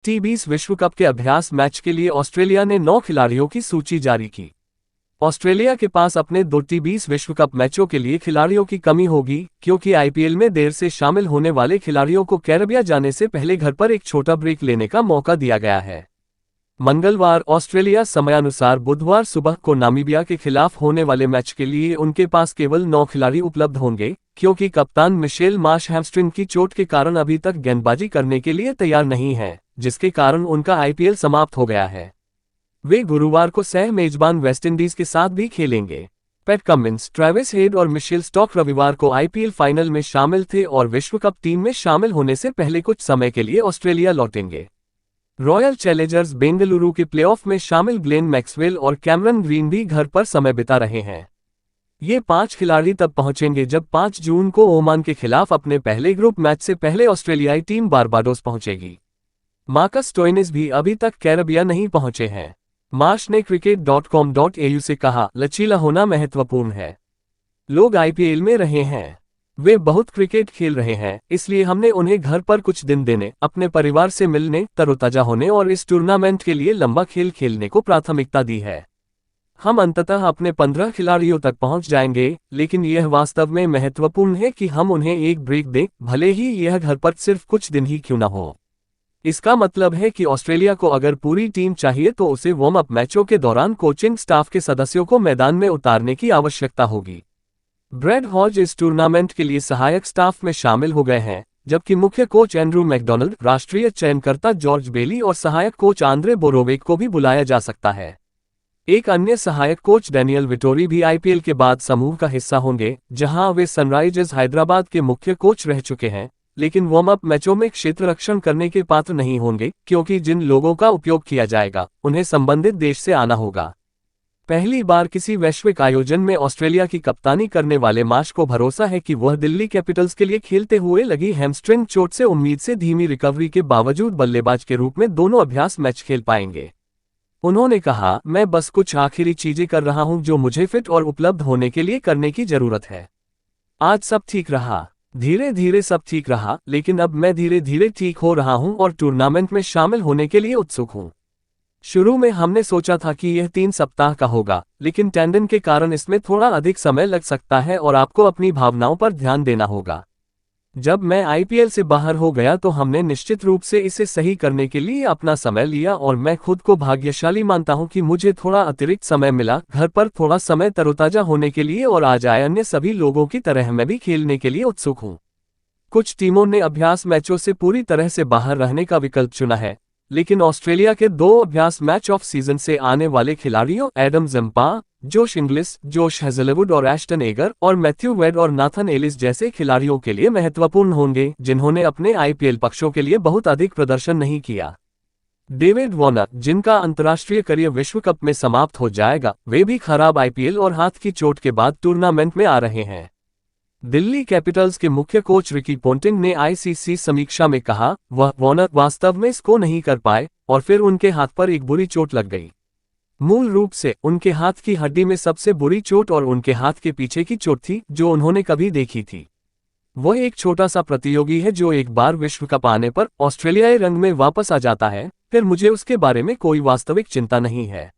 टी20 विश्व कप के अभ्यास मैच के लिए ऑस्ट्रेलिया ने 9 खिलाड़ियों की सूची जारी की। ऑस्ट्रेलिया के पास अपने दो टी20 विश्व कप मैचों के लिए खिलाड़ियों की कमी होगी, क्योंकि आईपीएल में देर से शामिल होने वाले खिलाड़ियों को कैरेबिया जाने से पहले घर पर एक छोटा ब्रेक लेने का मौका दिया गया है। मंगलवार ऑस्ट्रेलिया समयानुसार बुधवार सुबह को नामीबिया के खिलाफ होने वाले मैच के लिए उनके पास केवल 9 खिलाड़ी उपलब्ध होंगे, क्योंकि कप्तान मिशेल मार्श हैमस्ट्रिंग की चोट के कारण अभी तक गेंदबाजी करने के लिए तैयार नहीं है, जिसके कारण उनका आईपीएल समाप्त हो गया है। वे गुरुवार को सह मेजबान वेस्टइंडीज के साथ भी खेलेंगे। पैट कमिंस, ट्रेविस हेड और मिशेल स्टॉक रविवार को आईपीएल फाइनल में शामिल थे और विश्व कप टीम में शामिल होने से पहले कुछ समय के लिए ऑस्ट्रेलिया लौटेंगे। रॉयल चैलेंजर्स बेंगलुरु के प्लेऑफ में शामिल ग्लेन मैक्सवेल और कैमरन ग्रीन भी घर पर समय बिता रहे हैं। ये 5 खिलाड़ी तब पहुंचेंगे जब 5 जून को ओमान के खिलाफ अपने पहले ग्रुप मैच से पहले ऑस्ट्रेलियाई टीम बारबाडोस पहुंचेगी। मार्कस स्टोइनिस भी अभी तक कैरेबिया नहीं पहुंचे हैं। मार्श ने cricket.com.au से कहा, लचीला होना महत्वपूर्ण है। लोग आईपीएल में रहे हैं, वे बहुत क्रिकेट खेल रहे हैं, इसलिए हमने उन्हें घर पर कुछ दिन देने, अपने परिवार से मिलने, तरोताजा होने और इस टूर्नामेंट के लिए लंबा खेल खेलने को प्राथमिकता दी है। हम अंततः अपने 15 खिलाड़ियों तक पहुंच जाएंगे, लेकिन यह वास्तव में महत्वपूर्ण है कि हम उन्हें एक ब्रेक दें, भले ही यह घर पर सिर्फ कुछ दिन ही क्यों न हो। इसका मतलब है कि ऑस्ट्रेलिया को अगर पूरी टीम चाहिए तो उसे वार्म अप मैचों के दौरान कोचिंग स्टाफ के सदस्यों को मैदान में उतारने की आवश्यकता होगी। ब्रैड हॉज इस टूर्नामेंट के लिए सहायक स्टाफ में शामिल हो गए हैं, जबकि मुख्य कोच एंड्रू मैकडोनाल्ड, राष्ट्रीय चयनकर्ता जॉर्ज बेली और सहायक कोच आंद्रे बोरोवेक को भी बुलाया जा सकता है। एक अन्य सहायक कोच डैनियल विटोरी भी आईपीएल के बाद समूह का हिस्सा होंगे, जहां वे सनराइजर्स हैदराबाद के मुख्य कोच रह चुके हैं, लेकिन वार्म अप मैचों में क्षेत्ररक्षण करने के पात्र नहीं होंगे, क्योंकि जिन लोगों का उपयोग किया जाएगा उन्हें संबंधित देश से आना होगा। पहली बार किसी वैश्विक आयोजन में ऑस्ट्रेलिया की कप्तानी करने वाले मार्श को भरोसा है कि वह दिल्ली कैपिटल्स के लिए खेलते हुए लगी हैमस्ट्रिंग चोट से उम्मीद से धीमी रिकवरी के बावजूद बल्लेबाज के रूप में दोनों अभ्यास मैच खेल पाएंगे। उन्होंने कहा, मैं बस कुछ आखिरी चीजें कर रहा हूं जो मुझे फिट और उपलब्ध होने के लिए करने की जरूरत है। आज सब ठीक रहा, धीरे धीरे सब ठीक रहा, लेकिन अब मैं धीरे धीरे ठीक हो रहा हूं और टूर्नामेंट में शामिल होने के लिए उत्सुक हूं। शुरू में हमने सोचा था कि यह 3 सप्ताह का होगा, लेकिन टेंडन के कारण इसमें थोड़ा अधिक समय लग सकता है और आपको अपनी भावनाओं पर ध्यान देना होगा। जब मैं आईपीएल से बाहर हो गया तो हमने निश्चित रूप से इसे सही करने के लिए अपना समय लिया और मैं खुद को भाग्यशाली मानता हूं कि मुझे थोड़ा अतिरिक्त समय मिला घर पर थोड़ा समय तरोताजा होने के लिए और आज आए अन्य सभी लोगों की तरह मैं भी खेलने के लिए उत्सुक हूं। कुछ टीमों ने अभ्यास मैचों से पूरी तरह से बाहर रहने का विकल्प चुना है, लेकिन ऑस्ट्रेलिया के 2 अभ्यास मैच ऑफ सीजन से आने वाले खिलाड़ियों Adam Zampa, Josh Inglis, Josh Hazlewood और एस्टन एगर और मैथ्यू वेड और नाथन एलिस जैसे खिलाड़ियों के लिए महत्वपूर्ण होंगे, जिन्होंने अपने आईपीएल पक्षों के लिए बहुत अधिक प्रदर्शन नहीं किया। डेविड वार्नर, जिनका अंतर्राष्ट्रीय करियर विश्व कप में समाप्त हो जाएगा, वे भी खराब आईपीएल और हाथ की चोट के बाद टूर्नामेंट में आ रहे हैं। दिल्ली कैपिटल्स के मुख्य कोच रिकी पोंटिंग ने आईसीसी समीक्षा में कहा, वह वार्नर वास्तव में इसको नहीं कर पाए और फिर उनके हाथ पर एक बुरी चोट लग गई। मूल रूप से उनके हाथ की हड्डी में सबसे बुरी चोट और उनके हाथ के पीछे की चोट थी जो उन्होंने कभी देखी थी। वह एक छोटा सा प्रतियोगी है जो एक बार विश्व कप आने पर ऑस्ट्रेलियाई रंग में वापस आ जाता है, फिर मुझे उसके बारे में कोई वास्तविक चिंता नहीं है।